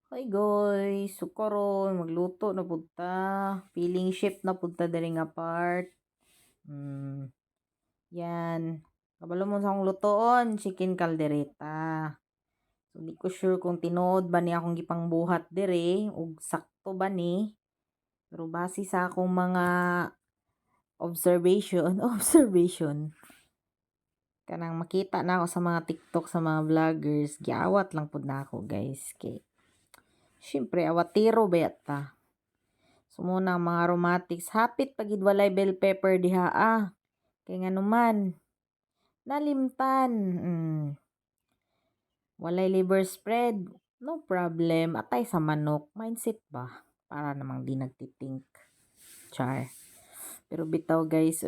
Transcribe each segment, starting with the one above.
Hi guys, so karon magluto na pud ta. Feeling shift na pud ta diri nga part. Yan. Kabalo mo sa akong lutoon, chicken caldereta. So di ko sure kung tinuod ba ni akong gipangbuhat diri ug sakto ba ni. Pero base sa akong mga observation, kanang makita na ako sa mga TikTok sa mga vloggers, giawat lang pud na ako guys. Kay syempre awatiro ba ta. Sumuna ang mga aromatics. Hapit pagid walay bell pepper diha Kay nga naman, nalimtan. Walay liver spread. No problem. Atay sa manok. Mindset ba? Para namang di nagtitink. Char. Pero bitaw guys,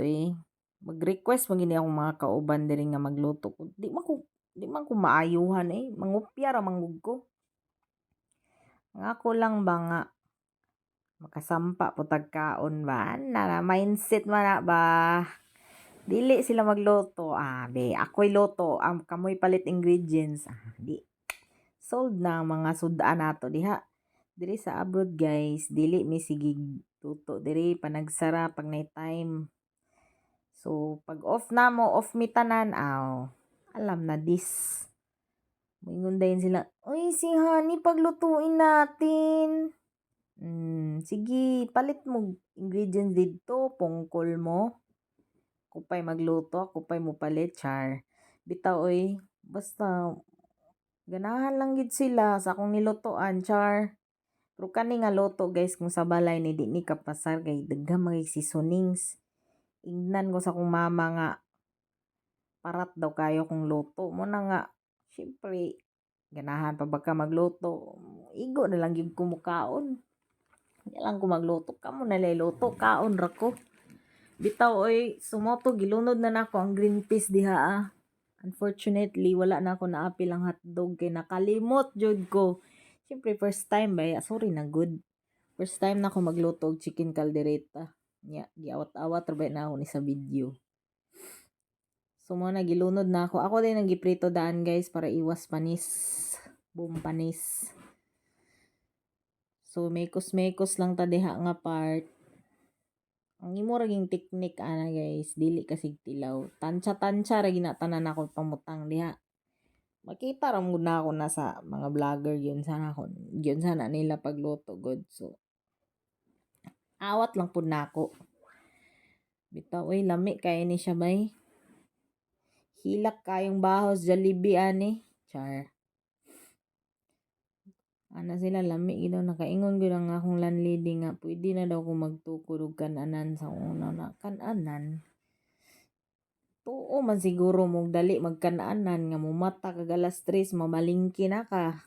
mag-request mo gini akong mga kauban diri nga magluto ko. Di man ko maayuhan Mangupya ra manggug ko. Nga ko lang ba nga makasampa po tagkaon ba? Na mindset man na ba? Dili sila magluto. Be, ako'y luto. Kamoy palit ingredients. Di. Sold na ang mga sudan nato diha. Diri sa abroad guys, dili mi sigig tuto. Diri panagsara pag night time. So, pag off na mo, off mi tanan, alam na this. Moingon dayon sila, "Uy, si Honey, paglutuin natin." Sige, palit mo ingredients dito, pungkol mo. Kupay magluto, kupay mo palit, char. Bitaw, basta, ganahan lang gid sila sa akong nilutoan, char. Pero kani nga luto, guys, kung sa balay ni di ni kapasar, kay daghang mga seasonings. Ingnan ko sa akong mama nga, parat daw kayo kung luto. Muna nga, syempre, ganahan pa ba ka magluto? Igo na lang yung kumukaon. Hindi lang ko magluto. Kamo nalay luto. Kaon ra ko. Bitaw sumoto gilunod na nako ang green peas diha Unfortunately, wala na ako naapil ang hotdog kay nakalimot jud ko. Siyempre first time ba? Sorry na good. First time na ako magluto og chicken caldereta. Giawat-awat ra ba na ako ni sa video. So mo na gilunod na ako. Ako din nang giprito daan guys para iwas panis. Boom panis. So, mekos-mekos lang ta diha nga part. Ang imo raging technique guys, dili kasig tilaw. Tansya-tansya ra ginatanan ako pamutang diha. Makita ra mo na ako na sa mga vlogger yun sana nila pagluto good. So, awat lang pud nako. Bitaw lami kay ni siya bay. Hilak kayong bahos Jollibee ani. Char. Ana sila lami gid daw nakaingon gyud ang akong landlady nga pwede na daw ko magtukod og kan-anan sa una na kan-anan. Tuo man siguro mong dali magkan-anan nga mumata kag alas 3 mamalingki na ka.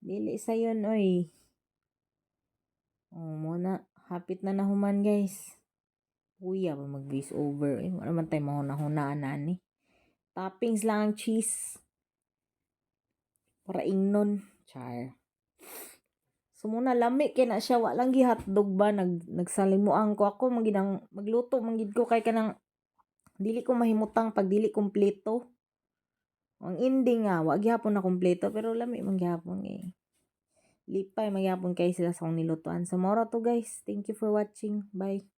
Dili sayon muna hapit na nahuman guys. Kuya pa mag voice over wala man tay mahuna-hunaan ani. Toppings lang ang cheese. Para ingnon. Char. So muna lami kay na siya walang gi hotdog ba nagsalimuang ko ako magidang magluto manggid ko kay kanang dili ko mahimutang pag dili kompleto. Ang ending wa gyapon na kompleto pero lami man gyapon Lipay magyapon kay sila sa akong nilutoan. So moro to guys. Thank you for watching. Bye.